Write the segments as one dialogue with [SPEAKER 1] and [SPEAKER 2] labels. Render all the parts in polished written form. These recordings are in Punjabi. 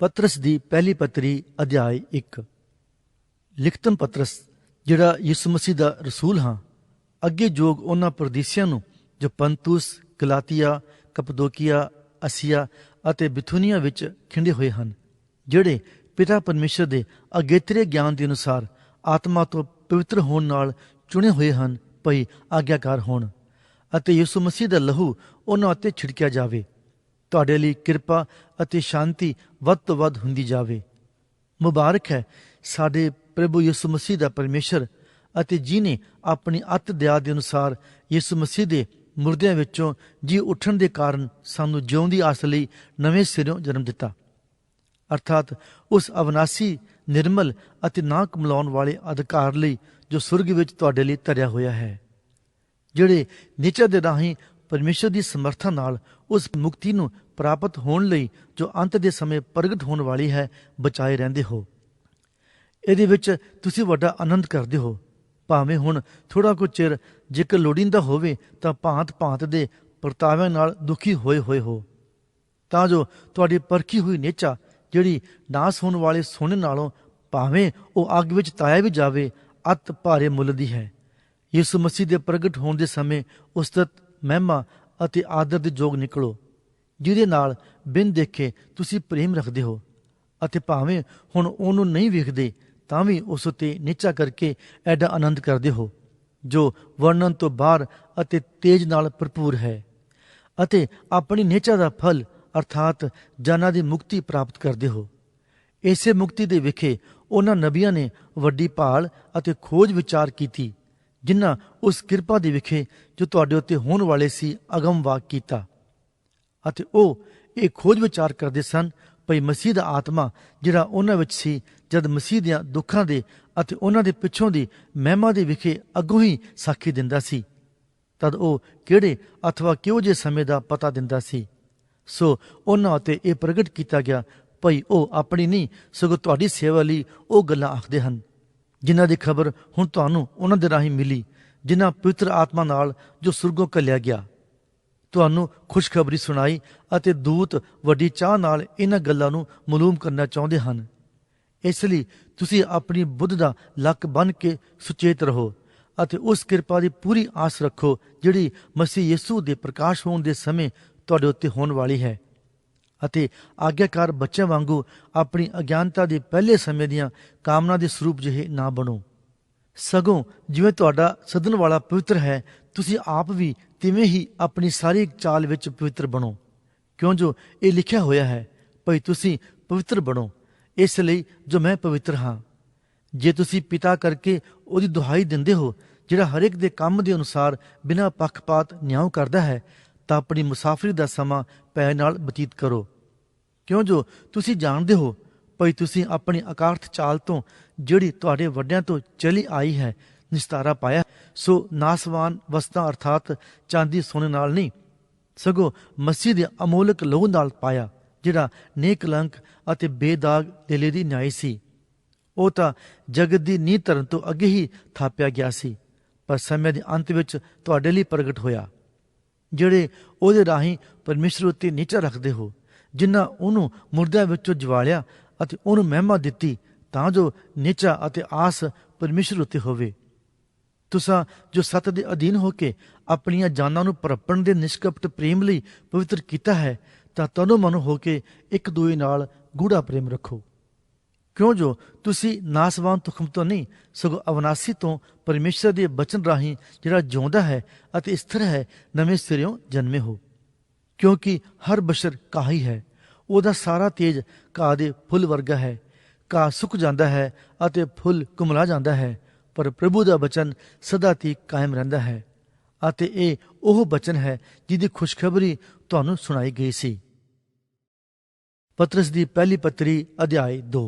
[SPEAKER 1] पतरस दी पहली पत्री अध्याय 1। लिखतन पतरस ਜਿਹੜਾ ਯਿਸੂ ਮਸੀਹ ਦਾ ਰਸੂਲ ਹਾਂ, ਅੱਗੇ ਜੋਗ ਉਹਨਾਂ ਪਰਦੇਸੀਆਂ ਨੂੰ ਜੋ ਪੰਤੂਸ, ਗਲਾਤੀਆ, ਕਪਦੋਕੀਆ, ਅਸੀਆ ਅਤੇ ਬਿਥੂਨੀਆ ਵਿੱਚ ਖਿੰਡੇ ਹੋਏ ਹਨ, ਜਿਹੜੇ ਪਿਤਾ ਪਰਮੇਸ਼ਰ ਦੇ ਅਗੇਤਰੇ ਗਿਆਨ ਦੇ ਅਨੁਸਾਰ ਆਤਮਾ ਤੋਂ ਪਵਿੱਤਰ ਹੋਣ ਨਾਲ ਚੁਣੇ ਹੋਏ ਹਨ, ਭਈ ਆਗਿਆਕਾਰ ਹੋਣ ਅਤੇ ਯਿਸੂ ਮਸੀਹ ਦਾ ਲਹੂ ਉਹਨਾਂ ਉੱਤੇ ਛਿੜਕਿਆ ਜਾਵੇ। ਤੁਹਾਡੇ ਲਈ ਕਿਰਪਾ ਅਤੇ ਸ਼ਾਂਤੀ ਵੱਧ ਤੋਂ ਵੱਧ ਹੁੰਦੀ ਜਾਵੇ। ਮੁਬਾਰਕ ਹੈ ਸਾਡੇ ਪ੍ਰਭੂ ਯਿਸੂ ਮਸੀਹ ਦਾ ਪਰਮੇਸ਼ਰ ਅਤੇ ਜਿਹਨੇ ਆਪਣੀ ਅੱਤ ਦਇਆ ਦੇ ਅਨੁਸਾਰ ਯਿਸੂ ਮਸੀਹ ਦੇ ਮੁਰਦਿਆਂ ਵਿੱਚੋਂ ਜੀ ਉੱਠਣ ਦੇ ਕਾਰਨ ਸਾਨੂੰ ਜਿਉਣ ਦੀ ਆਸ ਲਈ ਨਵੇਂ ਸਿਰੋਂ ਜਨਮ ਦਿੱਤਾ, ਅਰਥਾਤ ਉਸ ਅਵਨਾਸੀ, ਨਿਰਮਲ ਅਤੇ ਨਾ ਕਮਲਾਉਣ ਵਾਲੇ ਅਧਿਕਾਰ ਲਈ ਜੋ ਸੁਰਗ ਵਿੱਚ ਤੁਹਾਡੇ ਲਈ ਧਰਿਆ ਹੋਇਆ ਹੈ, ਜਿਹੜੇ ਨਿਚਰ ਦੇ ਰਾਹੀਂ ਪਰਮੇਸ਼ਰ ਦੀ ਸਮਰਥਾ ਨਾਲ ਉਸ ਮੁਕਤੀ ਨੂੰ ਪ੍ਰਾਪਤ ਹੋਣ ਲਈ ਜੋ ਅੰਤ ਦੇ ਸਮੇਂ ਪ੍ਰਗਟ ਹੋਣ ਵਾਲੀ ਹੈ ਬਚਾਏ ਰਹਿੰਦੇ ਹੋ। ਇਹਦੇ ਵਿੱਚ ਤੁਸੀਂ ਵੱਡਾ ਆਨੰਦ ਕਰਦੇ ਹੋ, ਭਾਵੇਂ ਹੁਣ ਥੋੜ੍ਹਾ ਕੁ ਚਿਰ ਜੇਕਰ ਲੋੜੀਂਦਾ ਹੋਵੇ ਤਾਂ ਭਾਂਤ ਦੇ ਪਰਤਾਵਿਆਂ ਨਾਲ ਦੁਖੀ ਹੋਏ ਹੋ, ਤਾਂ ਜੋ ਤੁਹਾਡੀ ਪਰਖੀ ਹੋਈ ਨੇਚਾ ਜਿਹੜੀ ਨਾਸ ਹੋਣ ਵਾਲੇ ਸੋਨੇ ਨਾਲੋਂ ਭਾਵੇਂ ਉਹ ਅੱਗ ਵਿੱਚ ਤਾਇਆ ਵੀ ਜਾਵੇ, ਅਤ ਭਾਰੇ ਮੁੱਲ ਦੀ ਹੈ। ਯਿਸੂ ਮਸੀਹ ਦੇ ਪ੍ਰਗਟ ਹੋਣ ਦੇ ਸਮੇਂ ਉਸਤਤ, ਮਹਿਮਾ ਅਤੇ ਆਦਰ ਦੇ ਯੋਗ ਨਿਕਲੋ, ਜਿਹਦੇ ਨਾਲ ਬਿਨ ਦੇਖੇ ਤੁਸੀਂ ਪ੍ਰੇਮ ਰੱਖਦੇ ਹੋ ਅਤੇ ਭਾਵੇਂ ਹੁਣ ਉਹਨੂੰ ਨਹੀਂ ਵੇਖਦੇ ਤਾਂ ਵੀ ਉਸ ਉੱਤੇ ਨੀਚਾ ਕਰਕੇ ਐਡਾ ਆਨੰਦ ਕਰਦੇ ਹੋ ਜੋ ਵਰਣਨ ਤੋਂ ਬਾਹਰ ਅਤੇ ਤੇਜ ਨਾਲ ਭਰਪੂਰ ਹੈ, ਅਤੇ ਆਪਣੀ ਨੇਚਾ ਦਾ ਫਲ ਅਰਥਾਤ ਜਾਨਾਂ ਦੀ ਮੁਕਤੀ ਪ੍ਰਾਪਤ ਕਰਦੇ ਹੋ। ਇਸੇ ਮੁਕਤੀ ਦੇ ਵਿਖੇ ਉਹਨਾਂ ਨਬੀਆਂ ਨੇ ਵੱਡੀ ਭਾਲ ਅਤੇ ਖੋਜ ਵਿਚਾਰ ਕੀਤੀ, ਜਿਨ੍ਹਾਂ ਉਸ ਕਿਰਪਾ ਦੇ ਵਿਖੇ ਜੋ ਤੁਹਾਡੇ ਉੱਤੇ ਹੋਣ ਵਾਲੇ ਸੀ ਅਗਮ ਵਾਕ ਕੀਤਾ, ਅਤੇ ਉਹ ਇਹ ਖੋਜ ਵਿਚਾਰ ਕਰਦੇ ਸਨ ਭਈ ਮਸੀਹ ਦਾ ਆਤਮਾ ਜਿਹੜਾ ਉਹਨਾਂ ਵਿੱਚ ਸੀ, ਜਦ ਮਸੀਹ ਦੀਆਂ ਦੁੱਖਾਂ ਦੇ ਅਤੇ ਉਹਨਾਂ ਦੇ ਪਿੱਛੋਂ ਦੀ ਮਹਿਮਾ ਦੇ ਵਿਖੇ ਅੱਗੋਂ ਹੀ ਸਾਖੀ ਦਿੰਦਾ ਸੀ, ਤਦ ਉਹ ਕਿਹੜੇ ਅਥਵਾ ਕਿਹੋ ਜਿਹੇ ਸਮੇਂ ਦਾ ਪਤਾ ਦਿੰਦਾ ਸੀ। ਸੋ ਉਹਨਾਂ ਉੱਤੇ ਇਹ ਪ੍ਰਗਟ ਕੀਤਾ ਗਿਆ ਭਈ ਉਹ ਆਪਣੀ ਨਹੀਂ ਸਗੋਂ ਤੁਹਾਡੀ ਸੇਵਾ ਲਈ ਉਹ ਗੱਲਾਂ ਆਖਦੇ ਹਨ, ਜਿਨ੍ਹਾਂ ਦੀ ਖਬਰ ਹੁਣ ਤੁਹਾਨੂੰ ਉਹਨਾਂ ਦੇ ਰਾਹੀਂ ਮਿਲੀ, ਜਿਨ੍ਹਾਂ ਪਵਿੱਤਰ ਆਤਮਾ ਨਾਲ ਜੋ ਸੁਰਗੋਂ ਘੱਲਿਆ ਗਿਆ ਤੁਹਾਨੂੰ ਖੁਸ਼ਖਬਰੀ ਸੁਣਾਈ, ਅਤੇ ਦੂਤ ਵੱਡੀ ਚਾਹ ਨਾਲ ਇਹਨਾਂ ਗੱਲਾਂ ਨੂੰ ਮਾਲੂਮ ਕਰਨਾ ਚਾਹੁੰਦੇ ਹਨ। ਇਸ ਲਈ ਤੁਸੀਂ ਆਪਣੀ ਬੁੱਧ ਦਾ ਲੱਕ ਬੰਨ੍ਹ ਕੇ ਸੁਚੇਤ ਰਹੋ ਅਤੇ ਉਸ ਕਿਰਪਾ ਦੀ ਪੂਰੀ ਆਸ ਰੱਖੋ ਜਿਹੜੀ ਮਸੀਹ ਯਿਸੂ ਦੇ ਪ੍ਰਕਾਸ਼ ਹੋਣ ਦੇ ਸਮੇਂ ਤੁਹਾਡੇ ਉੱਤੇ ਹੋਣ ਵਾਲੀ ਹੈ, ਅਤੇ ਆਗਿਆਕਾਰ ਬੱਚਿਆਂ ਵਾਂਗੂ ਆਪਣੀ ਅਗਿਆਨਤਾ ਦੇ ਪਹਿਲੇ ਸਮੇਂ ਦੀਆਂ ਕਾਮਨਾ ਦੇ ਸਰੂਪ ਜਿਹੇ ਨਾ ਬਣੋ, ਸਗੋਂ ਜਿਵੇਂ ਤੁਹਾਡਾ ਸਦਨ ਵਾਲਾ ਪਵਿੱਤਰ ਹੈ, ਤੁਸੀਂ ਆਪ ਵੀ ਤਿਵੇਂ ਹੀ ਆਪਣੀ ਸਾਰੀ ਚਾਲ ਵਿੱਚ ਪਵਿੱਤਰ ਬਣੋ, ਕਿਉਂ ਜੋ ਇਹ ਲਿਖਿਆ ਹੋਇਆ ਹੈ ਭਈ ਤੁਸੀਂ ਪਵਿੱਤਰ ਬਣੋ, ਇਸ ਲਈ ਜੋ ਮੈਂ ਪਵਿੱਤਰ ਹਾਂ। ਜੇ ਤੁਸੀਂ ਪਿਤਾ ਕਰਕੇ ਉਹਦੀ ਦੁਹਾਈ ਦਿੰਦੇ ਹੋ, ਜਿਹੜਾ ਹਰੇਕ ਦੇ ਕੰਮ ਦੇ ਅਨੁਸਾਰ ਬਿਨਾਂ ਪੱਖਪਾਤ ਨਿਆਂ ਕਰਦਾ ਹੈ, ਤਾਂ ਆਪਣੀ ਮੁਸਾਫਰੀ ਦਾ ਸਮਾਂ ਭੈ ਨਾਲ ਬਤੀਤ ਕਰੋ, ਕਿਉਂ ਜੋ ਤੁਸੀਂ ਜਾਣਦੇ ਹੋ ਭਈ ਤੁਸੀਂ ਆਪਣੀ ਅਕਾਰਥ ਚਾਲ ਤੋਂ ਜਿਹੜੀ ਤੁਹਾਡੇ ਵੱਡਿਆਂ ਤੋਂ ਚਲੀ ਆਈ ਹੈ ਨਿਸਤਾਰਾ ਪਾਇਆ। ਸੋ ਨਾਸਵਾਨ ਵਸਤਾਂ ਅਰਥਾਤ ਚਾਂਦੀ ਸੋਨੇ ਨਾਲ ਨਹੀਂ, ਸਗੋਂ ਮਸੀਹ ਦੇ ਅਮੋਲਕ ਲਹੂ ਨਾਲ ਪਾਇਆ, ਜਿਹੜਾ ਨੇਕਲੰਕ ਅਤੇ ਬੇਦਾਗ ਦਿਲੇ ਦੀ ਨਿਆਈ ਸੀ। ਉਹ ਤਾਂ ਜਗਤ ਦੀ ਨੀਂਹ ਧਰਨ ਤੋਂ ਅੱਗੇ ਹੀ ਥਾਪਿਆ ਗਿਆ ਸੀ, ਪਰ ਸਮੇਂ ਦੇ ਅੰਤ ਵਿੱਚ ਤੁਹਾਡੇ ਲਈ ਪ੍ਰਗਟ ਹੋਇਆ, ਜਿਹੜੇ ਉਹਦੇ ਰਾਹੀਂ ਪਰਮੇਸ਼ਰ ਉੱਤੇ ਨੀਚਾ ਰੱਖਦੇ ਹੋ, ਜਿਨ੍ਹਾਂ ਉਹਨੂੰ ਮੁਰਦਿਆਂ ਵਿੱਚੋਂ ਜਵਾਲਿਆ ਅਤੇ ਉਹਨੂੰ ਮਹਿਮਾ ਦਿੱਤੀ, ਤਾਂ ਜੋ ਨੀਚਾ ਅਤੇ ਆਸ ਪਰਮੇਸ਼ਰ ਉੱਤੇ ਹੋਵੇ। ਤੁਸਾਂ ਜੋ ਸੱਤ ਦੇ ਅਧੀਨ ਹੋ ਕੇ ਆਪਣੀਆਂ ਜਾਨਾਂ ਨੂੰ ਪਰਪਣ ਦੇ ਨਿਸ਼ਕਪਟ ਪ੍ਰੇਮ ਲਈ ਪਵਿੱਤਰ ਕੀਤਾ ਹੈ, ਤਾਂ ਤਨੋ ਮਨੋ ਹੋ ਕੇ ਇੱਕ ਦੂਏ ਨਾਲ ਗੂੜਾ ਪ੍ਰੇਮ ਰੱਖੋ, ਕਿਉਂ ਜੋ ਤੁਸੀਂ ਨਾਸਵਾਨ ਤੁਖਮ ਤੋਂ ਨਹੀਂ ਸਗੋਂ ਅਵਨਾਸੀ ਤੋਂ ਪਰਮੇਸ਼ਰ ਦੇ ਬਚਨ ਰਾਹੀਂ ਜਿਹੜਾ ਜਿਉਂਦਾ ਹੈ ਅਤੇ ਸਥਿਰ ਹੈ ਨਵੇਂ ਸਿਰਿਓਂ ਜਨਮੇ ਹੋ। ਕਿਉਂਕਿ ਹਰ ਬਸ਼ਰ ਕਾਹੀ ਹੈ, ਉਹਦਾ ਸਾਰਾ ਤੇਜ ਘਾਹ ਦੇ ਫੁੱਲ ਵਰਗਾ ਹੈ, ਘਾਹ ਸੁੱਕ ਜਾਂਦਾ ਹੈ ਅਤੇ ਫੁੱਲ ਕੁਮਲਾ ਜਾਂਦਾ ਹੈ, ਪਰ ਪ੍ਰਭੂ ਦਾ ਬਚਨ ਸਦਾ ਤੀਕ ਕਾਇਮ ਰਹਿੰਦਾ ਹੈ, ਅਤੇ ਇਹ ਉਹ ਬਚਨ ਹੈ ਜਿਹਦੀ ਖੁਸ਼ਖਬਰੀ ਤੁਹਾਨੂੰ ਸੁਣਾਈ ਗਈ ਸੀ। ਪਤਰਸ ਦੀ ਪਹਿਲੀ ਪੱਤਰੀ ਅਧਿਆਇ 2।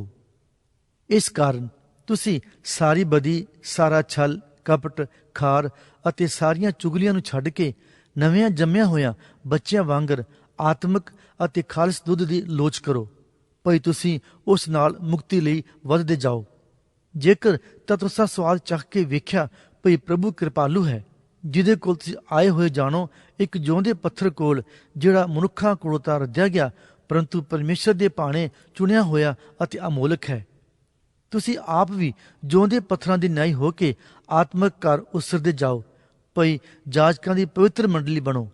[SPEAKER 1] ਇਸ ਕਾਰਨ ਤੁਸੀਂ ਸਾਰੀ ਬਦੀ, ਸਾਰਾ ਛਲ, ਕਪਟ, ਖਾਰ ਅਤੇ ਸਾਰੀਆਂ ਚੁਗਲੀਆਂ ਨੂੰ ਛੱਡ ਕੇ ਨਵਿਆਂ ਜੰਮਿਆਂ ਹੋਇਆਂ ਬੱਚਿਆਂ ਵਾਂਗਰ ਆਤਮਿਕ ਅਤੇ ਖਾਲਸ ਦੁੱਧ ਦੀ ਲੋਚ ਕਰੋ, ਭਈ ਤੁਸੀਂ ਉਸ ਨਾਲ ਮੁਕਤੀ ਲਈ ਵੱਧਦੇ ਜਾਓ। ਜੇਕਰ ਤਾਂ ਤੁਸੀਂ ਸਵਾਦ ਚੱਖ ਕੇ ਵੇਖਿਆ ਭਈ ਪ੍ਰਭੂ ਕਿਰਪਾਲੂ ਹੈ, ਜਿਹਦੇ ਕੋਲ ਤੁਸੀਂ ਆਏ ਹੋਏ ਜਾਣੋ, ਇੱਕ ਜਿਉਂਦੇ ਪੱਥਰ ਕੋਲ ਜਿਹੜਾ ਮਨੁੱਖਾਂ ਕੋਲੋਂ ਤਾਂ ਰੱਦਿਆ ਗਿਆ ਪਰੰਤੂ ਪਰਮੇਸ਼ਰ ਦੇ ਭਾਣੇ ਚੁਣਿਆ ਹੋਇਆ ਅਤੇ ਅਮੋਲਕ ਹੈ। ਤੁਸੀਂ ਆਪ ਵੀ ਜਿਉਂਦੇ ਪੱਥਰਾਂ ਦੀ ਨਿਆਈ ਹੋ ਕੇ ਆਤਮਿਕ ਘਰ ਉਸਰਦੇ ਜਾਓ, ਭਈ ਜਾਜਕਾਂ ਦੀ ਪਵਿੱਤਰ ਮੰਡਲੀ ਬਣੋ,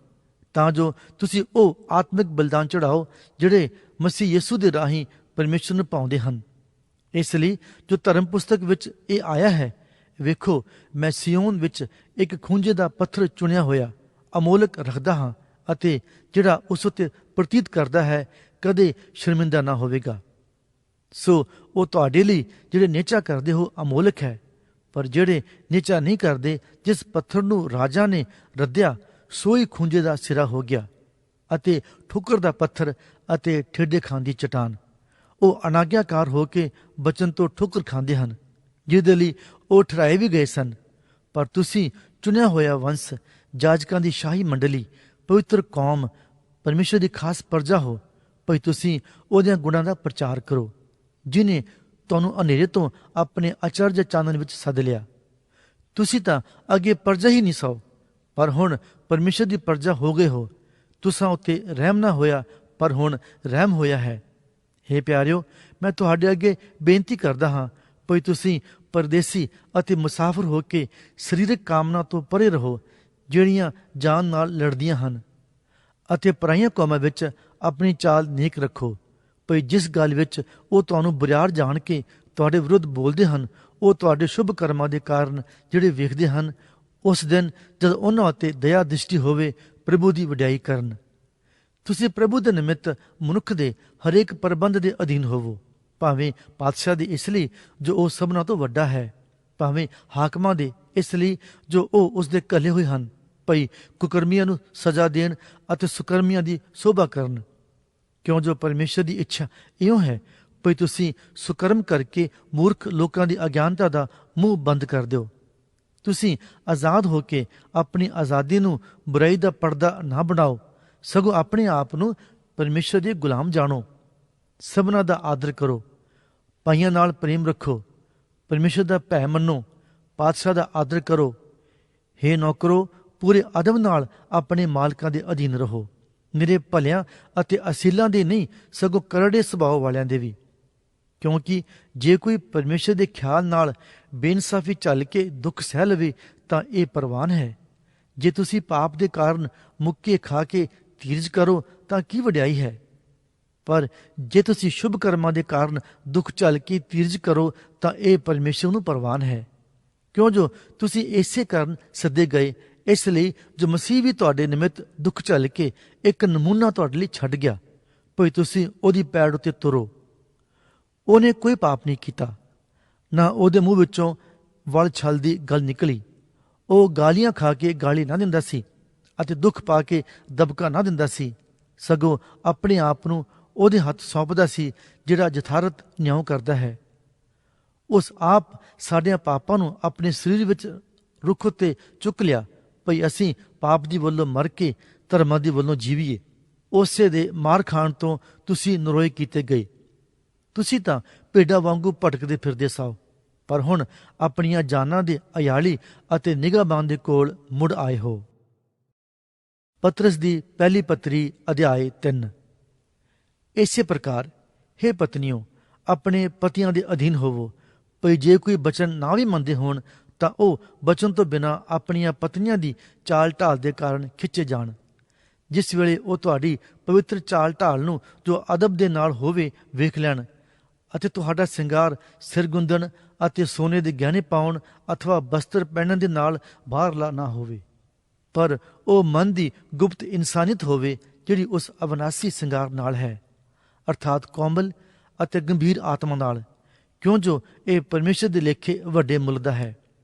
[SPEAKER 1] ਤਾਂ ਜੋ ਤੁਸੀਂ ਉਹ ਆਤਮਿਕ ਬਲਿਦਾਨ ਚੜਾਓ ਜਿਹੜੇ ਮਸੀਹ ਯਿਸੂ ਦੇ ਰਾਹੀਂ ਪਰਮੇਸ਼ਰ ਨੂੰ ਪਾਉਂਦੇ ਹਨ। ਇਸ ਲਈ ਜੋ ਧਰਮ ਪੁਸਤਕ ਵਿੱਚ ਇਹ ਆਇਆ ਹੈ, ਵੇਖੋ ਮੈਂ ਸਿਯੋਨ ਵਿੱਚ ਇੱਕ ਖੂੰਜੇ ਦਾ ਪੱਥਰ ਚੁਣਿਆ ਹੋਇਆ ਅਮੋਲਕ ਰੱਖਦਾ ਹਾਂ, ਅਤੇ ਜਿਹੜਾ ਉਸ ਉੱਤੇ ਪ੍ਰਤੀਤ ਕਰਦਾ ਹੈ ਕਦੇ ਸ਼ਰਮਿੰਦਾ ਨਾ ਹੋਵੇਗਾ। ਸੋ ਉਹ ਤੁਹਾਡੇ ਲਈ ਜਿਹੜੇ ਨਿਹਚਾ ਕਰਦੇ ਹੋ ਅਮੋਲਕ ਹੈ, ਪਰ ਜਿਹੜੇ ਨਿਹਚਾ ਨਹੀਂ ਕਰਦੇ, ਜਿਸ ਪੱਥਰ ਨੂੰ ਰਾਜਾ ਨੇ ਰੱਦਿਆ, ਸੋਈ ਖੂੰਜੇ ਦਾ ਸਿਰਾ ਹੋ ਗਿਆ ਅਤੇ ਠੋਕਰ ਦਾ ਪੱਥਰ ਅਤੇ ਠੇਡੇ ਖਾਣ ਦੀ ਚਟਾਨ। ਉਹ ਅਨਾਗਿਆਕਾਰ ਹੋ ਕੇ ਬਚਨ ਤੋਂ ਠੋਕਰ ਖਾਂਦੇ ਹਨ, ਜਿਹਦੇ ਲਈ ਉਹ ਠਹਿਰਾਏ ਵੀ ਗਏ ਸਨ। ਪਰ ਤੁਸੀਂ ਚੁਣਿਆ ਹੋਇਆ ਵੰਸ਼, ਜਾਜਕਾਂ ਦੀ ਸ਼ਾਹੀ ਮੰਡਲੀ, ਪਵਿੱਤਰ ਕੌਮ, ਪਰਮੇਸ਼ਰ ਦੀ ਖਾਸ ਪ੍ਰਜਾ ਹੋ, ਭਈ ਤੁਸੀਂ ਉਹਦਿਆਂ ਗੁਣਾਂ ਦਾ ਪ੍ਰਚਾਰ ਕਰੋ, ਜਿਨੇ ਤੁਹਾਨੂੰ ਹਨੇਰੇ ਤੋਂ ਆਪਣੇ ਅਚਰਜ ਚਾਨਣ ਵਿੱਚ ਸੱਦ ਲਿਆ। ਤੁਸੀਂ ਤਾਂ ਅੱਗੇ ਪ੍ਰਜਾ ਹੀ ਨਹੀਂ ਸੋ, ਪਰ ਹੁਣ ਪਰਮੇਸ਼ਰ ਦੀ ਪ੍ਰਜਾ ਹੋ ਗਏ ਹੋ। ਤੁਸਾਂ ਉੱਤੇ ਰਹਿਮ ਨਾ ਹੋਇਆ, ਪਰ ਹੁਣ ਰਹਿਮ ਹੋਇਆ ਹੈ। ਹੇ ਪਿਆਰਿਓ, ਮੈਂ ਤੁਹਾਡੇ ਅੱਗੇ ਬੇਨਤੀ ਕਰਦਾ ਹਾਂ, ਭਈ ਤੁਸੀਂ ਪਰਦੇਸੀ ਅਤੇ ਮੁਸਾਫਰ ਹੋ ਕੇ ਸਰੀਰਕ ਕਾਮਨਾ ਤੋਂ ਪਰੇ ਰਹੋ, ਜਿਹੜੀਆਂ ਜਾਨ ਨਾਲ ਲੜਦੀਆਂ ਹਨ, ਅਤੇ ਪਰਾਈਆਂ ਕੌਮਾਂ ਵਿੱਚ ਆਪਣੀ ਚਾਲ ਨੇਕ ਰੱਖੋ, ਭਈ ਜਿਸ ਗੱਲ ਵਿੱਚ ਉਹ ਤੁਹਾਨੂੰ ਬੁਰਿਆਰ ਜਾਣ ਕੇ ਤੁਹਾਡੇ ਵਿਰੁੱਧ ਬੋਲਦੇ ਹਨ, ਉਹ ਤੁਹਾਡੇ ਸ਼ੁਭ ਕਰਮਾਂ ਦੇ ਕਾਰਨ ਜਿਹੜੇ ਵੇਖਦੇ ਹਨ, ਉਸ ਦਿਨ ਜਦ ਉਹਨਾਂ ਉੱਤੇ ਦਇਆ ਦ੍ਰਿਸ਼ਟੀ ਹੋਵੇ, ਪ੍ਰਭੂ ਦੀ ਵਡਿਆਈ ਕਰਨ। ਤੁਸੀਂ ਪ੍ਰਭੂ ਦੇ ਨਿਮਿਤ ਮਨੁੱਖ ਦੇ ਹਰੇਕ ਪ੍ਰਬੰਧ ਦੇ ਅਧੀਨ ਹੋਵੋ, ਭਾਵੇਂ ਪਾਤਸ਼ਾਹ ਦੇ ਇਸ ਲਈ ਜੋ ਉਹ ਸਭਨਾਂ ਤੋਂ ਵੱਡਾ ਹੈ, ਭਾਵੇਂ ਹਾਕਮਾਂ ਦੇ ਇਸ ਲਈ ਜੋ ਉਹ ਉਸਦੇ ਘੱਲੇ ਹੋਏ ਹਨ, ਭਈ ਕੁਕਰਮੀਆਂ ਨੂੰ ਸਜ਼ਾ ਦੇਣ ਅਤੇ ਸੁਕਰਮੀਆਂ ਦੀ ਸੋਭਾ ਕਰਨ। ਕਿਉਂ ਜੋ ਪਰਮੇਸ਼ਰ ਦੀ ਇੱਛਾ ਇਉਂ ਹੈ, ਭਈ ਤੁਸੀਂ ਸੁਕਰਮ ਕਰਕੇ ਮੂਰਖ ਲੋਕਾਂ ਦੀ ਅਗਿਆਨਤਾ ਦਾ ਮੂੰਹ ਬੰਦ ਕਰ ਦਿਓ। ਤੁਸੀਂ ਆਜ਼ਾਦ ਹੋ ਕੇ ਆਪਣੀ ਆਜ਼ਾਦੀ ਨੂੰ ਬੁਰਾਈ ਦਾ ਪਰਦਾ ਨਾ ਬਣਾਓ, ਸਗੋਂ ਆਪਣੇ ਆਪ ਨੂੰ ਪਰਮੇਸ਼ਰ ਦੇ ਗੁਲਾਮ ਜਾਣੋ। ਸਭਨਾਂ ਦਾ ਆਦਰ ਕਰੋ, ਭਾਈਆਂ ਨਾਲ ਪ੍ਰੇਮ ਰੱਖੋ, ਪਰਮੇਸ਼ਰ ਦਾ ਭੈ ਮੰਨੋ, ਪਾਤਸ਼ਾਹ ਦਾ ਆਦਰ ਕਰੋ। ਹੇ ਨੌਕਰੋ, ਪੂਰੇ ਅਦਬ ਨਾਲ ਆਪਣੇ ਮਾਲਕਾਂ ਦੇ ਅਧੀਨ ਰਹੋ, ਨਿਰੇ ਭਲਿਆਂ ਅਤੇ ਅਸੀਲਾਂ ਦੇ ਨਹੀਂ, ਸਗੋਂ ਕਰੜੇ ਸੁਭਾਅ ਵਾਲਿਆਂ ਦੇ ਵੀ। ਕਿਉਂਕਿ ਜੇ ਕੋਈ ਪਰਮੇਸ਼ਰ ਦੇ ਖਿਆਲ ਨਾਲ ਬੇਇਨਸਾਫੀ ਚੱਲ ਕੇ ਦੁੱਖ ਸਹਿ ਲਵੇ, ਤਾਂ ਇਹ ਪ੍ਰਵਾਨ ਹੈ। ਜੇ ਤੁਸੀਂ ਪਾਪ ਦੇ ਕਾਰਨ ਮੁੱਕੇ ਖਾ ਕੇ ਧੀਰਜ ਕਰੋ, ਤਾਂ ਕੀ ਵਡਿਆਈ ਹੈ। ਪਰ ਜੇ ਤੁਸੀਂ ਸ਼ੁਭ ਕਰਮਾਂ ਦੇ ਕਾਰਨ ਦੁੱਖ ਝੱਲ ਕੇ ਧੀਰਜ ਕਰੋ, ਤਾਂ ਇਹ ਪਰਮੇਸ਼ਰ ਨੂੰ ਪ੍ਰਵਾਨ ਹੈ। ਕਿਉਂ ਜੋ ਤੁਸੀਂ ਇਸੇ ਕਾਰਨ ਸੱਦੇ ਗਏ, ਇਸ ਲਈ ਜੋ ਮਸੀਹ ਵੀ ਤੁਹਾਡੇ ਨਿਮਿਤ ਦੁੱਖ ਝੱਲ ਕੇ ਇੱਕ ਨਮੂਨਾ ਤੁਹਾਡੇ ਲਈ ਛੱਡ ਗਿਆ, ਭਈ ਤੁਸੀਂ ਉਹਦੀ ਪੈੜ ਉੱਤੇ ਤੁਰੋ। ਉਹਨੇ ਕੋਈ ਪਾਪ ਨਹੀਂ ਕੀਤਾ, ਨਾ ਉਹਦੇ ਮੂੰਹ ਵਿੱਚੋਂ ਵਲ ਛਲ ਦੀ ਗੱਲ ਨਿਕਲੀ। ਉਹ ਗਾਲੀਆਂ ਖਾ ਕੇ ਗਾਲੀ ਨਾ ਦਿੰਦਾ ਸੀ ਅਤੇ ਦੁੱਖ ਪਾ ਕੇ ਦਬਕਾ ਨਾ ਦਿੰਦਾ ਸੀ, ਸਗੋਂ ਆਪਣੇ ਆਪ ਨੂੰ ਉਹਦੇ ਹੱਥ ਸੌਂਪਦਾ ਸੀ, ਜਿਹੜਾ ਯਥਾਰਥ ਨਿਆਂ ਕਰਦਾ ਹੈ। ਉਸ ਆਪ ਸਾਡਿਆਂ ਪਾਪਾਂ ਨੂੰ ਆਪਣੇ ਸਰੀਰ ਵਿੱਚ ਰੁੱਖ ਉੱਤੇ ਚੁੱਕ ਲਿਆ, ਭਈ ਅਸੀਂ ਪਾਪ ਦੀ ਵੱਲੋਂ ਮਰ ਕੇ ਧਰਮਾਂ ਦੀ ਵੱਲੋਂ ਜੀਵੀਏ। ਉਸੇ ਦੇ ਮਾਰ ਖਾਣ ਤੋਂ ਤੁਸੀਂ ਨਰੋਏ ਕੀਤੇ ਗਏ। ਤੁਸੀਂ ਤਾਂ ਭੇਡਾਂ ਵਾਂਗੂ ਭਟਕਦੇ ਫਿਰਦੇ ਸਾਓ, ਪਰ ਹੁਣ ਆਪਣੀਆਂ ਜਾਨਾਂ ਦੇ ਅਯਾਲੀ ਅਤੇ ਨਿਗਾਹਬਾਨ ਦੇ ਕੋਲ ਮੁੜ ਆਏ ਹੋ। ਪਤਰਸ ਦੀ ਪਹਿਲੀ ਪੱਤਰੀ ਅਧਿਆਇ 3। ਇਸੇ ਪ੍ਰਕਾਰ ਹੇ ਪਤਨੀਓ, ਆਪਣੇ ਪਤੀਆਂ ਦੇ ਅਧੀਨ ਹੋਵੋ, ਭਈ ਜੇ ਕੋਈ ਬਚਨ ਨਾ ਵੀ ਮੰਨਦੇ ਹੋਣ, ਤਾਂ ਉਹ ਬਚਨ ਤੋਂ ਬਿਨਾਂ ਆਪਣੀਆਂ ਪਤਨੀਆਂ ਦੀ ਚਾਲ ਢਾਲ ਦੇ ਕਾਰਨ ਖਿੱਚੇ ਜਾਣ। ਜਿਸ ਵੇਲੇ ਉਹ ਤੁਹਾਡੀ ਪਵਿੱਤਰ ਚਾਲ ਢਾਲ ਨੂੰ ਜੋ ਅਦਬ ਦੇ ਨਾਲ ਹੋਵੇ ਵੇਖ ਲੈਣ, ਅਤੇ ਤੁਹਾਡਾ ਸਿੰਗਾਰ ਸਿਰ ਗੁੰਦਣ ਅਤੇ ਸੋਨੇ ਦੇ ਗਹਿਣੇ ਪਾਉਣ ਅਥਵਾ ਬਸਤਰ ਪਹਿਨਣ ਦੇ ਨਾਲ ਬਾਹਰਲਾ ਨਾ ਹੋਵੇ, ਪਰ ਉਹ ਮਨ ਦੀ ਗੁਪਤ ਇਨਸਾਨੀਅਤ ਹੋਵੇ, ਜਿਹੜੀ ਉਸ ਅਵਿਨਾਸੀ ਸਿੰਗਾਰ ਨਾਲ ਹੈ, ਅਰਥਾਤ ਕੋਮਲ ਅਤੇ ਗੰਭੀਰ ਆਤਮਾ ਨਾਲ। ਕਿਉਂ ਜੋ ਇਹ ਪਰਮੇਸ਼ਰ ਦੇ ਲੇਖੇ ਵੱਡੇ ਮੁੱਲ ਦਾ ਹੈ।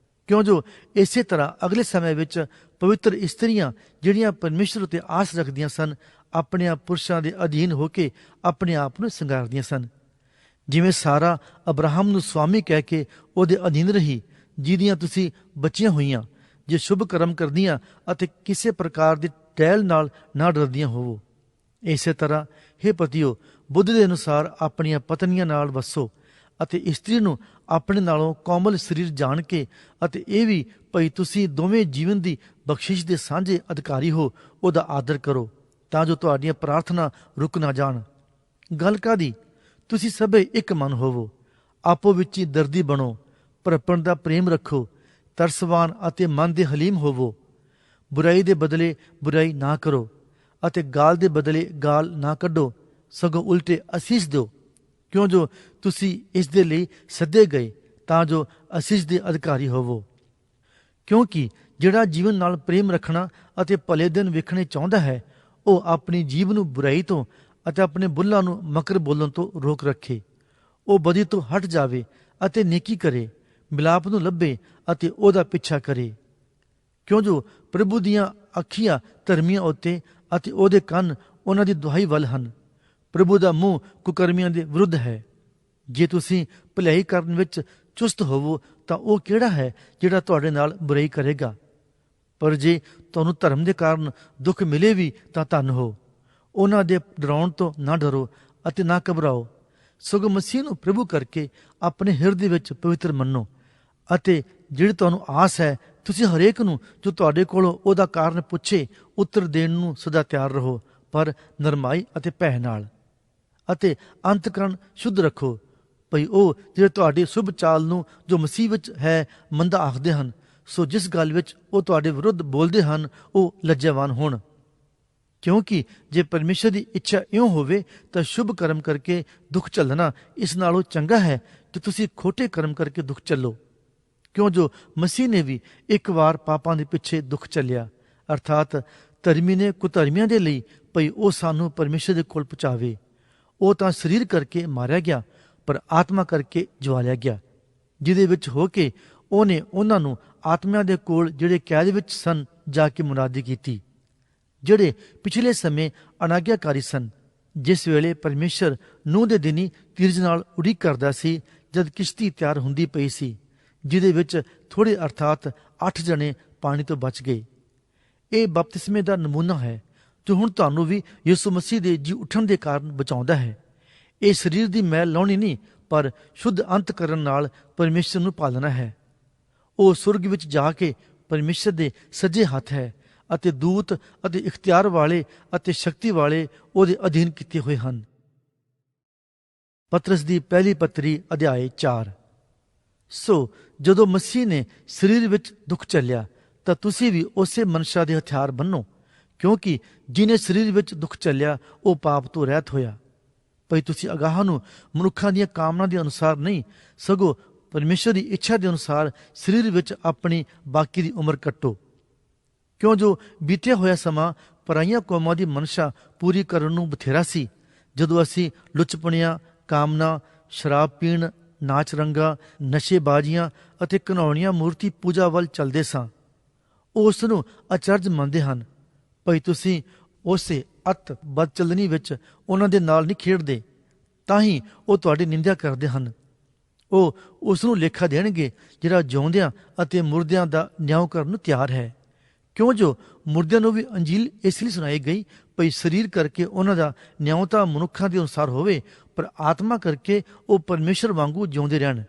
[SPEAKER 1] ਕਿਉਂ ਜੋ ਇਸੇ ਤਰ੍ਹਾਂ ਅਗਲੇ ਸਮੇਂ ਵਿੱਚ ਪਵਿੱਤਰ ਇਸਤਰੀਆਂ, ਜਿਹੜੀਆਂ ਪਰਮੇਸ਼ਰ ਉੱਤੇ ਆਸ ਰੱਖਦੀਆਂ ਸਨ, ਆਪਣੇ ਪੁਰਸ਼ਾਂ ਦੇ ਅਧੀਨ ਹੋ ਕੇ ਆਪਣੇ ਆਪ ਨੂੰ ਸਿੰਗਾਰਦੀਆਂ ਸਨ। ਜਿਵੇਂ ਸਾਰਾ ਅਬਰਾਹਮ ਨੂੰ ਸਵਾਮੀ ਕਹਿ ਕੇ ਉਹਦੇ ਅਧੀਨ ਰਹੀ, ਜਿਹਦੀਆਂ ਤੁਸੀਂ ਬੱਚੀਆਂ ਹੋਈਆਂ, ਜੇ ਸ਼ੁਭ ਕਰਮ ਕਰਦੀਆਂ ਅਤੇ ਕਿਸੇ ਪ੍ਰਕਾਰ ਦੀ ਟਹਿਲ ਨਾਲ ਨਾ ਡਰਦੀਆਂ ਹੋਵੋ। ਇਸੇ ਤਰ੍ਹਾਂ ਹੇ ਪਤੀਓ, ਬੁੱਧ ਦੇ ਅਨੁਸਾਰ ਆਪਣੀਆਂ ਪਤਨੀਆਂ ਨਾਲ ਵਸੋ, ਅਤੇ ਇਸਤਰੀ ਨੂੰ ਆਪਣੇ ਨਾਲੋਂ ਕੋਮਲ ਸਰੀਰ ਜਾਣ ਕੇ, ਅਤੇ ਇਹ ਵੀ ਭਈ ਤੁਸੀਂ ਦੋਵੇਂ ਜੀਵਨ ਦੀ ਬਖਸ਼ਿਸ਼ ਦੇ ਸਾਂਝੇ ਅਧਿਕਾਰੀ ਹੋ, ਉਹਦਾ ਆਦਰ ਕਰੋ, ਤਾਂ ਜੋ ਤੁਹਾਡੀਆਂ ਪ੍ਰਾਰਥਨਾ ਰੁਕ ਨਾ ਜਾਣ। ਗੱਲ ਕਾਹਦੀ? ਤੁਸੀਂ ਸਭੇ ਇੱਕ ਮਨ ਹੋਵੋ, ਆਪੋ ਵਿੱਚ ਹੀ ਦਰਦੀ ਬਣੋ, ਭਰਪਣ ਦਾ ਪ੍ਰੇਮ ਰੱਖੋ, ਤਰਸਵਾਨ ਅਤੇ ਮਨ ਦੇ ਹਲੀਮ ਹੋਵੋ। ਬੁਰਾਈ ਦੇ ਬਦਲੇ ਬੁਰਾਈ ਨਾ ਕਰੋ ਅਤੇ ਗਾਲ ਦੇ ਬਦਲੇ ਗਾਲ ਨਾ ਕੱਢੋ, ਸਗੋਂ ਉਲਟੇ ਅਸੀਸ ਦਿਓ, ਕਿਉਂ ਜੋ ਤੁਸੀਂ ਇਸ ਦੇ ਲਈ ਸੱਦੇ ਗਏ ਤਾਂ ਜੋ ਅਸੀਸ ਦੇ ਅਧਿਕਾਰੀ ਹੋਵੋ। ਕਿਉਂਕਿ ਜਿਹੜਾ ਜੀਵਨ ਨਾਲ ਪ੍ਰੇਮ ਰੱਖਣਾ ਅਤੇ ਭਲੇ ਦਿਨ ਵੇਖਣੇ ਚਾਹੁੰਦਾ ਹੈ, ਉਹ ਆਪਣੀ ਜੀਭ ਨੂੰ ਬੁਰਾਈ ਤੋਂ ਅਤੇ ਆਪਣੇ ਬੁੱਲ੍ਹਾਂ ਨੂੰ ਮਕਰ ਬੋਲਣ ਤੋਂ ਰੋਕ ਰੱਖੇ। ਉਹ ਬਦੀ ਤੋਂ ਹਟ ਜਾਵੇ ਅਤੇ ਨੇਕੀ ਕਰੇ, ਮਿਲਾਪ ਨੂੰ ਲੱਭੇ ਅਤੇ ਉਹਦਾ ਪਿੱਛਾ ਕਰੇ। ਕਿਉਂ ਜੋ ਪ੍ਰਭੂ ਦੀਆਂ ਅੱਖੀਆਂ ਧਰਮੀਆਂ ਉੱਤੇ ਅਤੇ ਉਹਦੇ ਕੰਨ ਉਹਨਾਂ ਦੀ ਦੁਹਾਈ ਵੱਲ ਹਨ। ਪ੍ਰਭੂ ਦਾ ਮੂੰਹ ਕੁਕਰਮੀਆਂ ਦੇ ਵਿਰੁੱਧ ਹੈ। ਜੇ ਤੁਸੀਂ ਭਲਾਈ ਕਰਨ ਵਿੱਚ ਚੁਸਤ ਹੋਵੋ ਤਾਂ ਉਹ ਕਿਹੜਾ ਹੈ ਜਿਹੜਾ ਤੁਹਾਡੇ ਨਾਲ ਬੁਰਾਈ ਕਰੇਗਾ? ਪਰ ਜੇ ਤੁਹਾਨੂੰ ਧਰਮ ਦੇ ਕਾਰਨ ਦੁੱਖ ਮਿਲੇ ਵੀ ਤਾਂ ਧੰਨ ਹੋ। ਉਹਨਾਂ ਦੇ ਡਰਾਉਣ ਤੋਂ ਨਾ ਡਰੋ ਅਤੇ ਨਾ ਘਬਰਾਓ, ਸਗੋਂ ਮਸੀਹ ਨੂੰ ਪ੍ਰਭੂ ਕਰਕੇ ਆਪਣੇ ਹਿਰਦੇ ਵਿੱਚ ਪਵਿੱਤਰ ਮੰਨੋ ਅਤੇ ਜਿਹੜੀ ਤੁਹਾਨੂੰ ਆਸ ਹੈ, ਤੁਸੀਂ ਹਰੇਕ ਨੂੰ ਜੋ ਤੁਹਾਡੇ ਕੋਲੋਂ ਉਹਦਾ ਕਾਰਨ ਪੁੱਛੇ ਉੱਤਰ ਦੇਣ ਨੂੰ ਸਦਾ ਤਿਆਰ ਰਹੋ, ਪਰ ਨਰਮਾਈ ਅਤੇ ਭੈ ਨਾਲ। ਅਤੇ ਅੰਤਕਰਨ ਸ਼ੁੱਧ ਰੱਖੋ, ਭਈ ਉਹ ਜਿਹੜੇ ਤੁਹਾਡੀ ਸ਼ੁਭ ਚਾਲ ਨੂੰ ਜੋ ਮਸੀਹ ਵਿੱਚ ਹੈ ਮੰਦਾ ਆਖਦੇ ਹਨ, ਸੋ ਜਿਸ ਗੱਲ ਵਿੱਚ ਉਹ ਤੁਹਾਡੇ ਵਿਰੁੱਧ ਬੋਲਦੇ ਹਨ ਉਹ ਲੱਜੇਵਾਨ ਹੋਣ। ਕਿਉਂਕਿ ਜੇ ਪਰਮੇਸ਼ਰ ਦੀ ਇੱਛਾ ਇਉਂ ਹੋਵੇ ਤਾਂ ਸ਼ੁਭ ਕਰਮ ਕਰਕੇ ਦੁੱਖ ਝੱਲਣਾ ਇਸ ਨਾਲੋਂ ਚੰਗਾ ਹੈ ਕਿ ਤੁਸੀਂ ਖੋਟੇ ਕਰਮ ਕਰਕੇ ਦੁੱਖ ਝੱਲੋ। ਕਿਉਂ ਜੋ ਮਸੀਹ ਨੇ ਵੀ ਇੱਕ ਵਾਰ ਪਾਪਾਂ ਦੇ ਪਿੱਛੇ ਦੁੱਖ ਝੱਲਿਆ, ਅਰਥਾਤ ਧਰਮੀ ਨੇ ਕੁਧਰਮੀਆਂ ਦੇ ਲਈ, ਭਈ ਉਹ ਸਾਨੂੰ ਪਰਮੇਸ਼ਰ ਦੇ ਕੋਲ ਪਹੁੰਚਾਵੇ। ਉਹ ਤਾਂ ਸਰੀਰ ਕਰਕੇ ਮਾਰਿਆ ਗਿਆ, ਪਰ ਆਤਮਾ ਕਰਕੇ ਜਵਾਲਿਆ ਗਿਆ, ਜਿਹਦੇ ਵਿੱਚ ਹੋ ਕੇ ਉਹਨੇ ਉਹਨਾਂ ਨੂੰ ਆਤਮਿਆਂ ਦੇ ਕੋਲ ਜਿਹੜੇ ਕੈਦ ਵਿੱਚ ਸਨ ਜਾ ਕੇ ਮੁਨਾਦੀ ਕੀਤੀ, ਜਿਹੜੇ ਪਿਛਲੇ ਸਮੇਂ ਅਨਾਗਿਆਕਾਰੀ ਸਨ, ਜਿਸ ਵੇਲੇ ਪਰਮੇਸ਼ਰ ਨੂਹ ਦੇ ਦਿਨੀ ਧੀਰਜ ਨਾਲ ਉਡੀਕ ਕਰਦਾ ਸੀ, ਜਦ ਕਿਸ਼ਤੀ ਤਿਆਰ ਹੁੰਦੀ ਪਈ ਸੀ, ਜਿਹਦੇ ਵਿੱਚ ਥੋੜੇ ਅਰਥਾਤ 8 ਜਣੇ ਪਾਣੀ ਤੋਂ ਬਚ ਗਏ। ਇਹ ਬਪਤਿਸਮੇ ਦਾ ਨਮੂਨਾ ਹੈ ਜੋ ਹੁਣ ਤੁਹਾਨੂੰ ਵੀ ਯਿਸੂ ਮਸੀਹ ਦੇ ਜੀ ਉੱਠਣ ਦੇ ਕਾਰਨ ਬਚਾਉਂਦਾ ਹੈ। ਇਹ ਸਰੀਰ ਦੀ ਮੈਲ ਲਾਉਣੀ ਨਹੀਂ, ਪਰ ਸ਼ੁੱਧ ਅੰਤ ਕਰਨ ਨਾਲ ਪਰਮੇਸ਼ਰ ਨੂੰ ਪਾਲਣਾ ਹੈ। ਉਹ ਸੁਰਗ ਵਿੱਚ ਜਾ ਕੇ ਪਰਮੇਸ਼ਰ ਦੇ ਸੱਜੇ ਹੱਥ ਹੈ ਅਤੇ ਦੂਤ ਅਤੇ ਇਖਤਿਆਰ ਵਾਲੇ ਅਤੇ ਸ਼ਕਤੀ ਵਾਲੇ ਉਹਦੇ ਅਧੀਨ ਕੀਤੇ ਹੋਏ ਹਨ। ਪਤਰਸ ਦੀ ਪਹਿਲੀ ਪੱਤਰੀ ਅਧਿਆਇ 4। ਸੋ ਜਦੋਂ ਮਸੀਹ ਨੇ ਸਰੀਰ ਵਿੱਚ ਦੁੱਖ ਝੱਲਿਆ ਤਾਂ ਤੁਸੀਂ ਵੀ ਉਸੇ ਮਨਸ਼ਾ ਦੇ ਹਥਿਆਰ ਬੰਨੋ, ਕਿਉਂਕਿ ਜਿਹਨੇ ਸਰੀਰ ਵਿੱਚ ਦੁੱਖ ਝੱਲਿਆ ਉਹ ਪਾਪ ਤੋਂ ਰਹਿਤ ਹੋਇਆ। ਭਈ ਤੁਸੀਂ ਅਗਾਹ ਨੂੰ ਮਨੁੱਖਾਂ ਦੀਆਂ ਕਾਮਨਾ ਦੇ ਅਨੁਸਾਰ ਨਹੀਂ, ਸਗੋਂ ਪਰਮੇਸ਼ਰ ਦੀ ਇੱਛਾ ਦੇ ਅਨੁਸਾਰ ਸਰੀਰ ਵਿੱਚ ਆਪਣੀ ਬਾਕੀ ਦੀ ਉਮਰ ਕੱਟੋ। ਕਿਉਂ ਜੋ ਬੀਤਿਆ ਹੋਇਆ ਸਮਾਂ ਪਰਾਈਆਂ ਕੌਮਾਂ ਦੀ ਮਨਸ਼ਾ ਪੂਰੀ ਕਰਨ ਨੂੰ ਬਥੇਰਾ ਸੀ, ਜਦੋਂ ਅਸੀਂ ਲੁਚਪਣੀਆਂ, ਕਾਮਨਾ, ਸ਼ਰਾਬ ਪੀਣ, ਨਾਚ ਰੰਗਾ, ਨਸ਼ੇਬਾਜ਼ੀਆਂ ਅਤੇ ਘਿਨਾਉਣੀਆਂ ਮੂਰਤੀ ਪੂਜਾ ਵੱਲ ਚੱਲਦੇ ਸਾਂ। ਉਹ ਉਸ ਨੂੰ ਅਚਰਜ ਮੰਨਦੇ ਹਨ, ਭਈ ਤੁਸੀਂ ਉਸੇ ਅਤ ਬਦਚਲਨੀ ਵਿੱਚ ਉਹਨਾਂ ਦੇ ਨਾਲ ਨਹੀਂ ਖੇਡਦੇ, ਤਾਂ ਹੀ ਉਹ ਤੁਹਾਡੀ ਨਿੰਦਿਆ ਕਰਦੇ ਹਨ। ਉਹ ਉਸ ਨੂੰ ਲੇਖਾ ਦੇਣਗੇ ਜਿਹੜਾ ਜਿਉਂਦਿਆਂ ਅਤੇ ਮੁਰਦਿਆਂ ਦਾ ਨਿਆਂ ਕਰਨ ਨੂੰ ਤਿਆਰ ਹੈ। ਕਿਉਂ ਜੋ ਮੁਰਦਿਆਂ ਨੂੰ ਵੀ ਅੰਜੀਲ ਇਸ ਲਈ ਸੁਣਾਈ ਗਈ, ਭਈ ਸਰੀਰ ਕਰਕੇ ਉਹਨਾਂ ਦਾ ਨਿਆਂ ਤਾਂ ਮਨੁੱਖਾਂ ਦੇ ਅਨੁਸਾਰ ਹੋਵੇ, ਪਰ ਆਤਮਾ ਕਰਕੇ ਉਹ ਪਰਮੇਸ਼ਰ ਵਾਂਗੂ ਜਿਉਂਦੇ ਰਹਿਣ।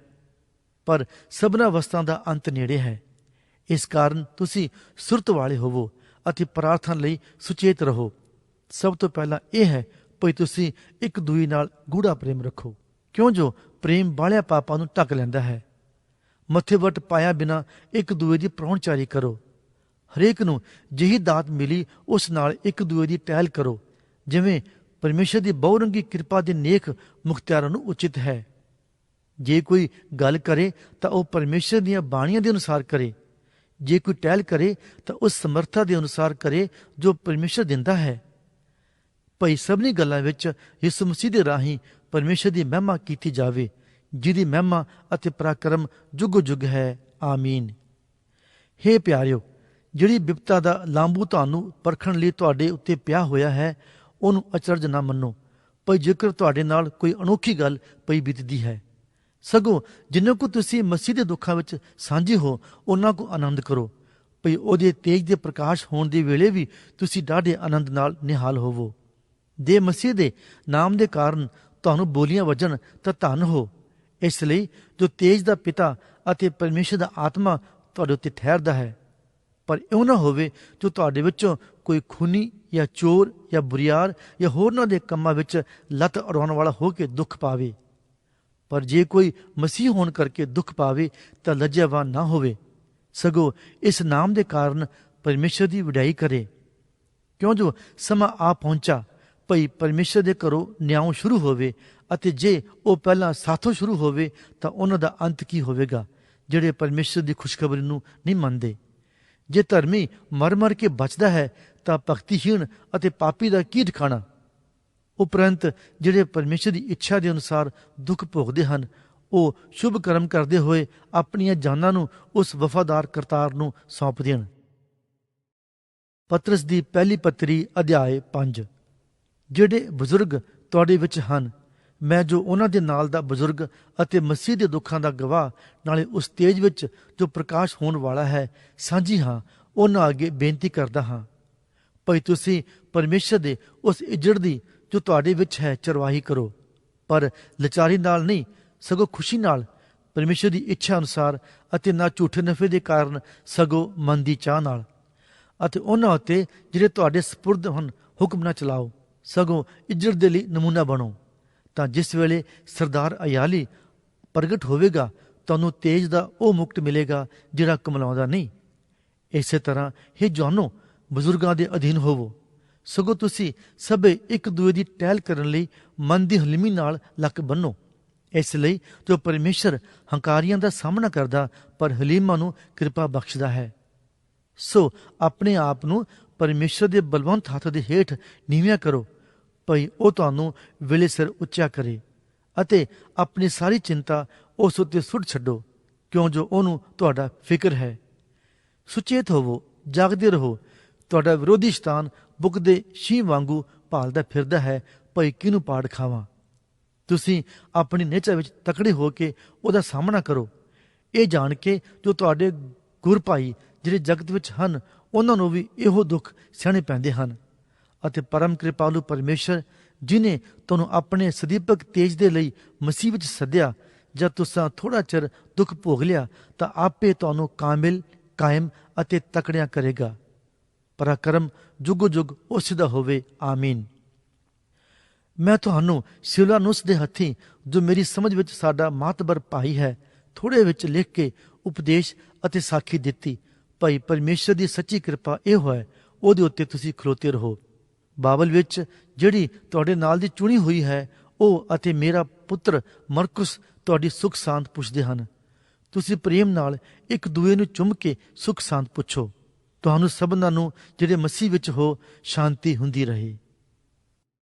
[SPEAKER 1] ਪਰ ਸਭਨਾ ਵਸਤਾਂ ਦਾ ਅੰਤ ਨੇੜੇ ਹੈ। ਇਸ ਕਾਰਨ ਤੁਸੀਂ ਸੁਰਤ ਵਾਲੇ ਹੋਵੋ ਅਤੇ ਪ੍ਰਾਰਥਨਾ ਲਈ ਸੁਚੇਤ ਰਹੋ। ਸਭ ਤੋਂ ਪਹਿਲਾਂ ਇਹ ਹੈ ਭਈ ਤੁਸੀਂ ਇੱਕ ਦੂਜੇ ਨਾਲ ਗੂੜਾ ਪ੍ਰੇਮ ਰੱਖੋ, ਕਿਉਂ ਜੋ ਪ੍ਰੇਮ ਬਾਹਲਿਆਂ ਪਾਪਾਂ ਨੂੰ ਢੱਕ ਲੈਂਦਾ ਹੈ। ਮੱਥੇ ਵੱਟ ਪਾਇਆ ਬਿਨਾਂ ਇੱਕ ਦੂਜੇ ਦੀ ਪ੍ਰਾਹੁਣਚਾਰੀ ਕਰੋ। ਹਰੇਕ ਨੂੰ ਜਿਹੀ ਦਾਤ ਮਿਲੀ ਉਸ ਨਾਲ ਇੱਕ ਦੂਜੇ ਦੀ ਟਹਿਲ ਕਰੋ, ਜਿਵੇਂ ਪਰਮੇਸ਼ਰ ਦੀ ਬਹੁਰੰਗੀ ਕਿਰਪਾ ਦੇ ਨੇਕ ਮੁਖਤਿਆਰਾਂ ਨੂੰ ਉਚਿਤ ਹੈ। ਜੇ ਕੋਈ ਗੱਲ ਕਰੇ ਤਾਂ ਉਹ ਪਰਮੇਸ਼ਰ ਦੀਆਂ ਬਾਣੀਆਂ ਦੇ ਅਨੁਸਾਰ ਕਰੇ। ਜੇ ਕੋਈ ਟਹਿਲ ਕਰੇ ਤਾਂ ਉਸ ਸਮਰਥਾ ਦੇ ਅਨੁਸਾਰ ਕਰੇ ਜੋ ਪਰਮੇਸ਼ਰ ਦਿੰਦਾ ਹੈ, ਭਈ ਸਭਨੀ ਗੱਲਾਂ ਵਿੱਚ ਯਿਸੂ ਮਸੀਹ ਦੇ ਰਾਹੀਂ ਪਰਮੇਸ਼ਰ ਦੀ ਮਹਿਮਾ ਕੀਤੀ ਜਾਵੇ, ਜਿਹਦੀ ਮਹਿਮਾ ਅਤੇ ਪਰਾਕਰਮ ਜੁਗ ਜੁਗ ਹੈ। ਆਮੀਨ। ਹੇ ਪਿਆਰਿਓ, ਜਿਹੜੀ ਬਿਪਤਾ ਦਾ ਲਾਂਬੂ ਤੁਹਾਨੂੰ ਪਰਖਣ ਲਈ ਤੁਹਾਡੇ ਉੱਤੇ ਪਿਆ ਹੋਇਆ ਹੈ, ਉਹਨੂੰ ਅਚਰਜ ਨਾ ਮੰਨੋ, ਭਈ ਜੇਕਰ ਤੁਹਾਡੇ ਨਾਲ ਕੋਈ ਅਨੋਖੀ ਗੱਲ ਪਈ ਬੀਤਦੀ ਹੈ। ਸਗੋਂ ਜਿੰਨਾਂ ਕੋ ਤੁਸੀਂ ਮਸੀਹ ਦੇ ਦੁੱਖਾਂ ਵਿੱਚ ਸਾਂਝੇ ਹੋ, ਉਹਨਾਂ ਕੋ ਆਨੰਦ ਕਰੋ, ਭਈ ਉਹਦੇ ਤੇਜ ਦੇ ਪ੍ਰਕਾਸ਼ ਹੋਣ ਦੇ ਵੇਲੇ ਵੀ ਤੁਸੀਂ ਡਾਢੇ ਆਨੰਦ ਨਾਲ ਨਿਹਾਲ ਹੋਵੋ। ਦੇ ਮਸੀਹ ਦੇ ਨਾਮ ਦੇ ਕਾਰਨ ਤੁਹਾਨੂੰ ਬੋਲੀਆਂ ਵੱਜਣ ਤਾਂ ਧੰਨ ਹੋ। ਇਸ ਲਈ ਜੋ ਤੇਜ ਦਾ ਪਿਤਾ ਅਤੇ ਪਰਮੇਸ਼ਰ ਦਾ ਆਤਮਾ ਤੁਹਾਡੇ ਉੱਤੇ ਠਹਿਰਦਾ ਹੈ। ਪਰ ਇਉਂ ਨਾ ਹੋਵੇ ਜੋ ਤੁਹਾਡੇ ਵਿੱਚੋਂ ਕੋਈ ਖੂਨੀ ਜਾਂ ਚੋਰ ਜਾਂ ਬੁਰੀਆਰ ਜਾਂ ਹੋਰਨਾਂ ਦੇ ਕੰਮਾਂ ਵਿੱਚ ਲੱਤ ਅੜਾਉਣ ਵਾਲਾ ਹੋ ਕੇ ਦੁੱਖ ਪਾਵੇ। ਪਰ ਜੇ ਕੋਈ ਮਸੀਹ ਹੋਣ ਕਰਕੇ ਦੁੱਖ ਪਾਵੇ ਤਾਂ ਲੱਜਿਆਵਾਨ ਨਾ ਹੋਵੇ, ਸਗੋਂ ਇਸ ਨਾਮ ਦੇ ਕਾਰਨ ਪਰਮੇਸ਼ਰ ਦੀ ਵਡਿਆਈ ਕਰੇ। ਕਿਉਂ ਜੋ ਸਮਾਂ ਆ ਪਹੁੰਚਾ ਭਈ ਪਰਮੇਸ਼ਰ ਦੇ ਘਰੋਂ ਨਿਆਂ ਸ਼ੁਰੂ ਹੋਵੇ, ਅਤੇ ਜੇ ਉਹ ਪਹਿਲਾਂ ਸਾਥੋਂ ਸ਼ੁਰੂ ਹੋਵੇ ਤਾਂ ਉਹਨਾਂ ਦਾ ਅੰਤ ਕੀ ਹੋਵੇਗਾ, ਜਿਹੜੇ ਪਰਮੇਸ਼ਰ ਦੀ ਖੁਸ਼ਖਬਰੀ ਨੂੰ ਨਹੀਂ ਮੰਨਦੇ। ਜੇ ਧਰਮੀ ਮਰ ਮਰ ਕੇ ਬਚਦਾ ਹੈ ਤਾਂ ਭਗਤੀਹੀਣ ਅਤੇ ਪਾਪੀ ਦਾ ਕੀ ਠਿਕਾਣਾ। ਉਪਰੰਤ ਜਿਹੜੇ ਪਰਮੇਸ਼ਰ ਦੀ ਇੱਛਾ ਦੇ ਅਨੁਸਾਰ ਦੁੱਖ ਭੋਗਦੇ ਹਨ, ਉਹ ਸ਼ੁਭ ਕਰਮ ਕਰਦੇ ਹੋਏ ਆਪਣੀਆਂ ਜਾਨਾਂ ਨੂੰ ਉਸ ਵਫਾਦਾਰ ਕਰਤਾਰ ਨੂੰ ਸੌਂਪ ਦੇਣ। ਪਤਰਸ ਦੀ ਪਹਿਲੀ ਪੱਤਰੀ ਅਧਿਆਇ 5। ਜਿਹੜੇ ਬਜ਼ੁਰਗ ਤੁਹਾਡੇ ਵਿੱਚ ਹਨ, ਮੈਂ ਜੋ ਉਹਨਾਂ ਦੇ ਨਾਲ ਦਾ ਬਜ਼ੁਰਗ ਅਤੇ ਮਸੀਹ ਦੇ ਦੁੱਖਾਂ ਦਾ ਗਵਾਹ, ਨਾਲੇ ਉਸ ਤੇਜ ਵਿੱਚ ਜੋ ਪ੍ਰਕਾਸ਼ ਹੋਣ ਵਾਲਾ ਹੈ, ਸਾਂਝੀ ਹਾਂ, ਉਹਨਾਂ ਅੱਗੇ ਬੇਨਤੀ ਕਰਦਾ ਹਾਂ ਭਈ ਤੁਸੀਂ ਪਰਮੇਸ਼ਰ ਦੇ ਉਸ ਇੱਜੜ ਦੀ ਜੋ ਤੁਹਾਡੇ ਵਿੱਚ ਹੈ ਚਰਵਾਹੀ ਕਰੋ, ਪਰ ਲਾਚਾਰੀ ਨਾਲ ਨਹੀਂ, ਸਗੋਂ ਖੁਸ਼ੀ ਨਾਲ, ਪਰਮੇਸ਼ਰ ਦੀ ਇੱਛਾ ਅਨੁਸਾਰ, ਅਤੇ ਨਾ ਝੂਠੇ ਨਫੇ ਦੇ ਕਾਰਨ, ਸਗੋਂ ਮਨ ਦੀ ਚਾਹ ਨਾਲ। ਅਤੇ ਉਹਨਾਂ ਉੱਤੇ ਜਿਹੜੇ ਤੁਹਾਡੇ ਸਪੁਰਦ ਹਨ ਹੁਕਮ ਨਾ ਚਲਾਓ, ਸਗੋਂ ਇੱਜੜ ਦੇ ਲਈ ਨਮੂਨਾ ਬਣੋ। ਤਾਂ ਜਿਸ ਵੇਲੇ ਸਰਦਾਰ ਅਯਾਲੀ ਪ੍ਰਗਟ ਹੋਵੇਗਾ, ਤੁਹਾਨੂੰ ਤੇਜ ਦਾ ਉਹ ਮੁਕਟ ਮਿਲੇਗਾ ਜਿਹੜਾ ਕਮਲਾਉਂਦਾ ਨਹੀਂ। ਇਸੇ ਤਰ੍ਹਾਂ ਹੀ ਜਵਾਨੋ, ਬਜ਼ੁਰਗਾਂ ਦੇ ਅਧੀਨ ਹੋਵੋ, ਸਗੋਂ ਤੁਸੀਂ ਸਭੇ ਇੱਕ ਦੂਏ ਦੀ ਟਹਿਲ ਕਰਨ ਲਈ ਮਨ ਦੀ ਹਲੀਮੀ ਨਾਲ ਲੱਕ ਬੰਨੋ। ਇਸ ਲਈ ਜੋ ਪਰਮੇਸ਼ਰ ਹੰਕਾਰੀਆਂ ਦਾ ਸਾਹਮਣਾ ਕਰਦਾ, ਪਰ ਹਲੀਮਾਂ ਨੂੰ ਕਿਰਪਾ ਬਖਸ਼ਦਾ ਹੈ। ਸੋ ਆਪਣੇ ਆਪ ਨੂੰ ਪਰਮੇਸ਼ਰ ਦੇ ਬਲਵੰਤ ਹੱਥ ਦੇ ਹੇਠ ਨੀਵਿਆਂ ਕਰੋ ਭਈ ਉਹ ਤੁਹਾਨੂੰ ਵੇਲੇ ਸਿਰ ਉੱਚਾ ਕਰੇ, ਅਤੇ ਆਪਣੀ ਸਾਰੀ ਚਿੰਤਾ ਉਸ ਉੱਤੇ ਸੁੱਟ ਛੱਡੋ, ਕਿਉਂ ਜੋ ਉਹਨੂੰ ਤੁਹਾਡਾ ਫਿਕਰ ਹੈ। ਸੁਚੇਤ ਹੋਵੋ, ਜਾਗਦੇ ਰਹੋ। ਤੁਹਾਡਾ ਵਿਰੋਧੀ ਸ਼ੈਤਾਨ ਬੁੱਕਦੇ ਸ਼ੀਂਹ ਵਾਂਗੂ ਭਾਲਦਾ ਫਿਰਦਾ ਹੈ ਭਈ ਕਿਹਨੂੰ ਪਾੜ ਖਾਵਾਂ। ਤੁਸੀਂ ਆਪਣੀ ਨਿਹਚਾ ਵਿੱਚ ਤਕੜੇ ਹੋ ਕੇ ਉਹਦਾ ਸਾਹਮਣਾ ਕਰੋ, ਇਹ ਜਾਣ ਕੇ ਜੋ ਤੁਹਾਡੇ ਗੁਰ ਭਾਈ ਜਿਹੜੇ ਜਗਤ ਵਿੱਚ ਹਨ, ਉਹਨਾਂ ਨੂੰ ਵੀ ਇਹੋ ਦੁੱਖ ਸਹਿਣੇ ਪੈਂਦੇ ਹਨ। ਅਤੇ ਪਰਮ ਕਿਰਪਾਲੂ ਪਰਮੇਸ਼ਰ, ਜਿਨੇ ਤੁਹਾਨੂੰ ਆਪਣੇ ਸਦੀਪਕ ਤੇਜ ਦੇ ਲਈ ਮਸੀਹ ਵਿੱਚ ਸੱਦਿਆ, ਜਦ ਤੁਸੀਂ ਥੋੜ੍ਹਾ ਚਿਰ ਦੁੱਖ ਭੋਗ ਲਿਆ ਤਾਂ ਆਪੇ ਤੁਹਾਨੂੰ ਕਾਮਿਲ, ਕਾਇਮ ਅਤੇ ਤਕੜਿਆਂ ਕਰੇਗਾ। ਪਰਾਕਰਮ ਜੁਗੋ ਜੁਗ ਉਸੇ ਦਾ ਹੋਵੇ। ਆਮੀਨ। ਮੈਂ ਤੁਹਾਨੂੰ ਸਿਲਾਨੂਸ ਦੇ ਹੱਥੀਂ, ਜੋ ਮੇਰੀ ਸਮਝ ਵਿੱਚ ਸਾਡਾ ਮਾਤਬਰ ਭਾਈ ਹੈ, ਥੋੜ੍ਹੇ ਵਿੱਚ ਲਿਖ ਕੇ ਉਪਦੇਸ਼ ਅਤੇ ਸਾਖੀ ਦਿੱਤੀ ਭਾਈ ਪਰਮੇਸ਼ਰ ਦੀ ਸੱਚੀ ਕਿਰਪਾ ਇਹੋ ਹੈ, ਉਹਦੇ ਉੱਤੇ ਤੁਸੀਂ ਖਲੋਤੇ ਰਹੋ। ਬਾਬਲ ਵਿੱਚ ਜਿਹੜੀ ਤੁਹਾਡੇ ਨਾਲ ਦੀ ਚੁਣੀ ਹੋਈ ਹੈ, ਉਹ ਅਤੇ ਮੇਰਾ ਪੁੱਤਰ ਮਰਕੁਸ ਤੁਹਾਡੀ ਸੁਖ ਸਾਂਦ ਪੁੱਛਦੇ ਹਨ। ਤੁਸੀਂ ਪ੍ਰੇਮ ਨਾਲ ਇੱਕ ਦੂਏ ਨੂੰ ਚੁੰਮ ਕੇ ਸੁਖ ਸਾਂਦ ਪੁੱਛੋ। ਤੁਹਾਨੂੰ ਸਭਨਾਂ ਨੂੰ ਜਿਹੜੇ ਮਸੀਹ ਵਿੱਚ ਹੋ, ਸ਼ਾਂਤੀ ਹੁੰਦੀ ਰਹੇ।